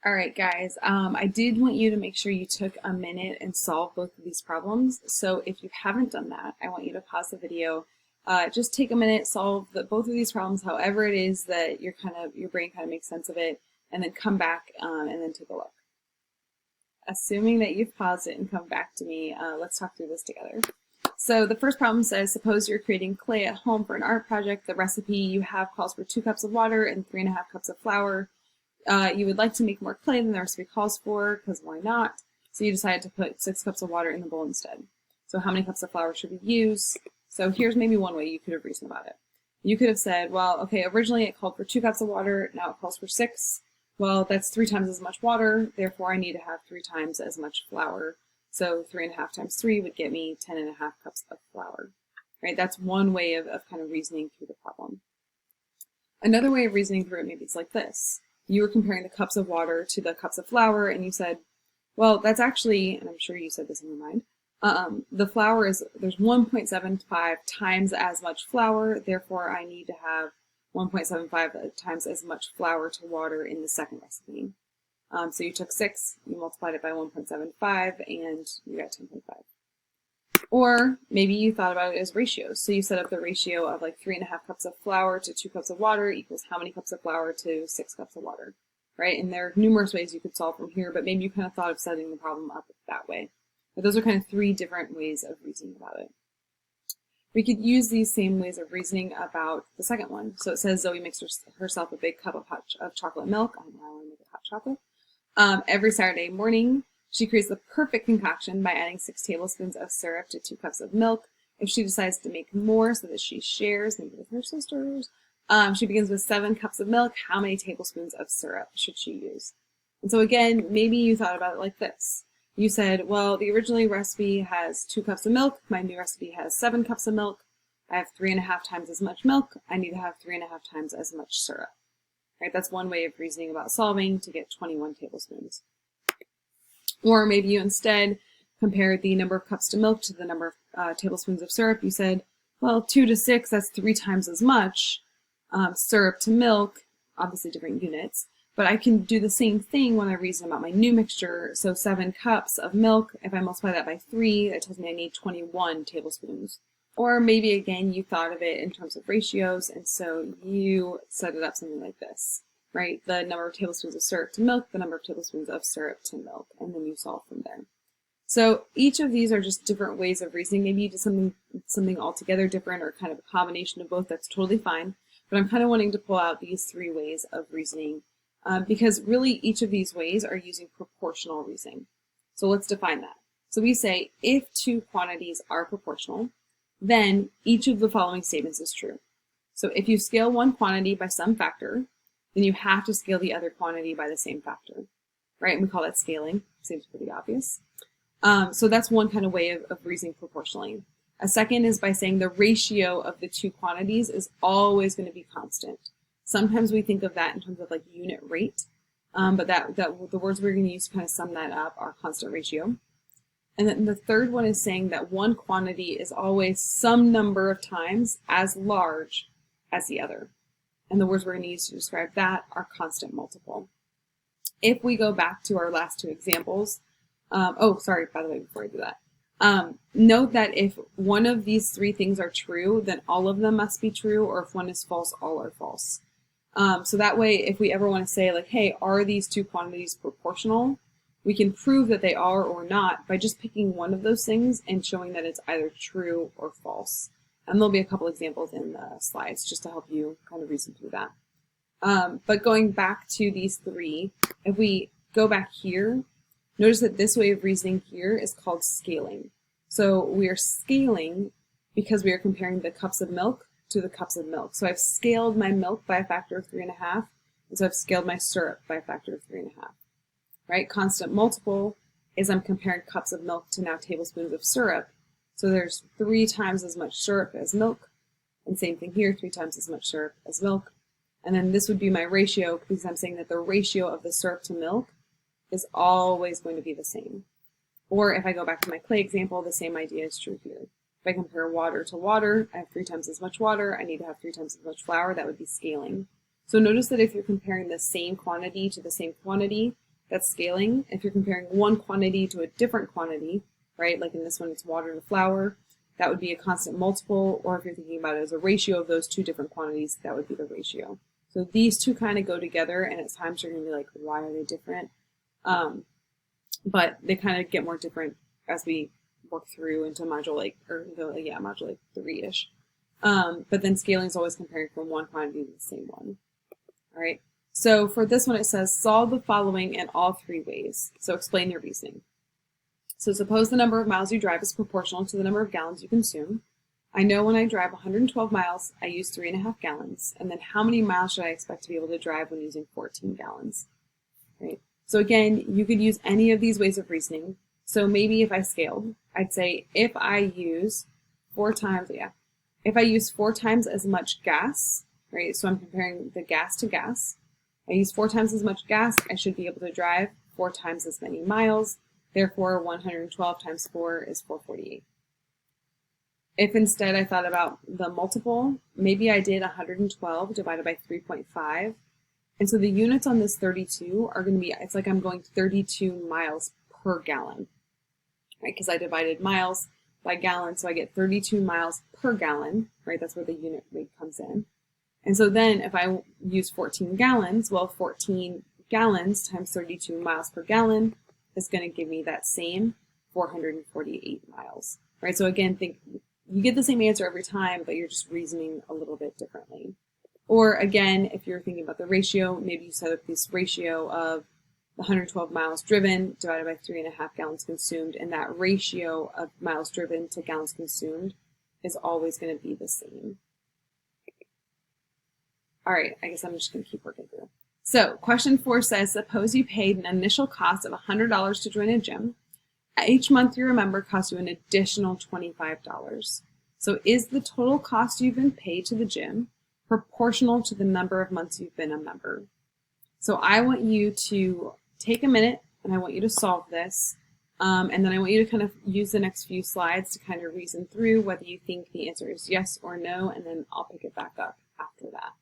All right, guys, I did want you to make sure you took a minute and solve both of these problems. So if you haven't done that, I want you to pause the video. Just take a minute, solve both of these problems, however it is that your brain kind of makes sense of it, and then come back and then take a look. Assuming that you've paused it and come back to me, let's talk through this together. So the first problem says, suppose you're creating clay at home for an art project. The recipe you have calls for 2 cups of water and 3.5 cups of flour. You would like to make more clay than the recipe calls for, because why not? So you decided to put 6 cups of water in the bowl instead. So how many cups of flour should we use? So here's maybe one way you could have reasoned about it. You could have said, well, okay, originally it called for 2 cups of water, now it calls for 6. Well, that's 3 times as much water, therefore I need to have 3 times as much flour. So 3.5 times 3 would get me 10.5 cups of flour. Right? That's one way of kind of reasoning through the problem. Another way of reasoning through it maybe is like this. You were comparing the cups of water to the cups of flour, and you said, well, that's actually, and I'm sure you said this in your mind, the flour there's 1.75 times as much flour, therefore I need to have 1.75 times as much flour to water in the second recipe. So you took 6, you multiplied it by 1.75, and you got 10.5. Or maybe you thought about it as ratios. So you set up the ratio of like 3.5 cups of flour to 2 cups of water equals how many cups of flour to 6 cups of water, right? And there are numerous ways you could solve from here, but maybe you kind of thought of setting the problem up that way. But those are kind of 3 different ways of reasoning about it. We could use these same ways of reasoning about the second one. So it says Zoe makes herself a big cup of chocolate milk. I want to make it hot chocolate. Every Saturday morning. She creates the perfect concoction by adding 6 tablespoons of syrup to 2 cups of milk. If she decides to make more so that she shares, maybe with her sisters, she begins with 7 cups of milk. How many tablespoons of syrup should she use? And so again, maybe you thought about it like this. You said, well, the original recipe has 2 cups of milk. My new recipe has 7 cups of milk. I have 3.5 times as much milk. I need to have 3.5 times as much syrup. Right? That's one way of reasoning about solving to get 21 tablespoons. Or maybe you instead compared the number of cups to milk to the number of tablespoons of syrup. You said, well, 2 to 6, that's 3 times as much syrup to milk, obviously different units. But I can do the same thing when I reason about my new mixture. So 7 cups of milk, if I multiply that by 3, that tells me I need 21 tablespoons. Or maybe, again, you thought of it in terms of ratios, and so you set it up something like this. Right, the number of tablespoons of syrup to milk, the number of tablespoons of syrup to milk, and then you solve from there. So each of these are just different ways of reasoning. Maybe you did something altogether different or kind of a combination of both. That's totally fine. But I'm kind of wanting to pull out these 3 ways of reasoning because really each of these ways are using proportional reasoning. So let's define that. So we say if 2 quantities are proportional, then each of the following statements is true. So if you scale one quantity by some factor, then you have to scale the other quantity by the same factor, right? And we call that scaling. Seems pretty obvious. So that's one kind of way of reasoning proportionally. A second is by saying the ratio of the 2 quantities is always going to be constant. Sometimes we think of that in terms of like unit rate, but the words we're going to use to kind of sum that up are constant ratio. And then the third one is saying that one quantity is always some number of times as large as the other. And the words we're going to use to describe that are constant multiple. If we go back to our last 2 examples, by the way, before I do that, note that if one of these 3 things are true, then all of them must be true, or if one is false, all are false. So that way, if we ever want to say, like, hey, are these 2 quantities proportional? We can prove that they are or not by just picking one of those things and showing that it's either true or false. And there'll be a couple examples in the slides just to help you kind of reason through that. But going back to these 3, if we go back here, notice that this way of reasoning here is called scaling. So we are scaling because we are comparing the cups of milk to the cups of milk. So I've scaled my milk by a factor of 3.5, and so I've scaled my syrup by a factor of 3.5. Right? Constant multiple is I'm comparing cups of milk to now tablespoons of syrup. So there's 3 times as much syrup as milk, and same thing here, 3 times as much syrup as milk. And then this would be my ratio because I'm saying that the ratio of the syrup to milk is always going to be the same. Or if I go back to my clay example, the same idea is true here. If I compare water to water, I have 3 times as much water. I need to have 3 times as much flour. That would be scaling. So notice that if you're comparing the same quantity to the same quantity, That's scaling. If you're comparing one quantity to a different quantity, right, like in this one it's water to flour, that would be a constant multiple, or if you're thinking about it as a ratio of those two different quantities, that would be the ratio. So these two kind of go together, and at times you're going to be like, why are they different? But they kind of get more different as we work through into module module 3-ish. But then scaling is always comparing from one quantity to the same one. All right. So for this one, it says solve the following in all three ways. So explain your reasoning. So suppose the number of miles you drive is proportional to the number of gallons you consume. I know when I drive 112 miles, I use 3.5 gallons. And then how many miles should I expect to be able to drive when using 14 gallons? Right. So again, you could use any of these ways of reasoning. So maybe if I scaled, I'd say if I use four times as much gas, right? So I'm comparing the gas to gas. I use 4 times as much gas, I should be able to drive 4 times as many miles. Therefore, 112 times 4 is 448. If instead I thought about the multiple, maybe I did 112 divided by 3.5. And so the units on this 32 are going to be, it's like I'm going 32 miles per gallon, right? Because I divided miles by gallon, so I get 32 miles per gallon, right? That's where the unit rate comes in. And so then if I use 14 gallons, well, 14 gallons times 32 miles per gallon is going to give me that same 448 miles, right? So again, think you get the same answer every time, but you're just reasoning a little bit differently. Or again, if you're thinking about the ratio, maybe you set up this ratio of 112 miles driven divided by 3.5 gallons consumed, and that ratio of miles driven to gallons consumed is always going to be the same. All right, I guess I'm just going to keep working through. So question 4 says, suppose you paid an initial cost of $100 to join a gym. Each month you're a member costs you an additional $25. So is the total cost you've been paid to the gym proportional to the number of months you've been a member? So I want you to take a minute and I want you to solve this. And then I want you to kind of use the next few slides to kind of reason through whether you think the answer is yes or no, and then I'll pick it back up after that.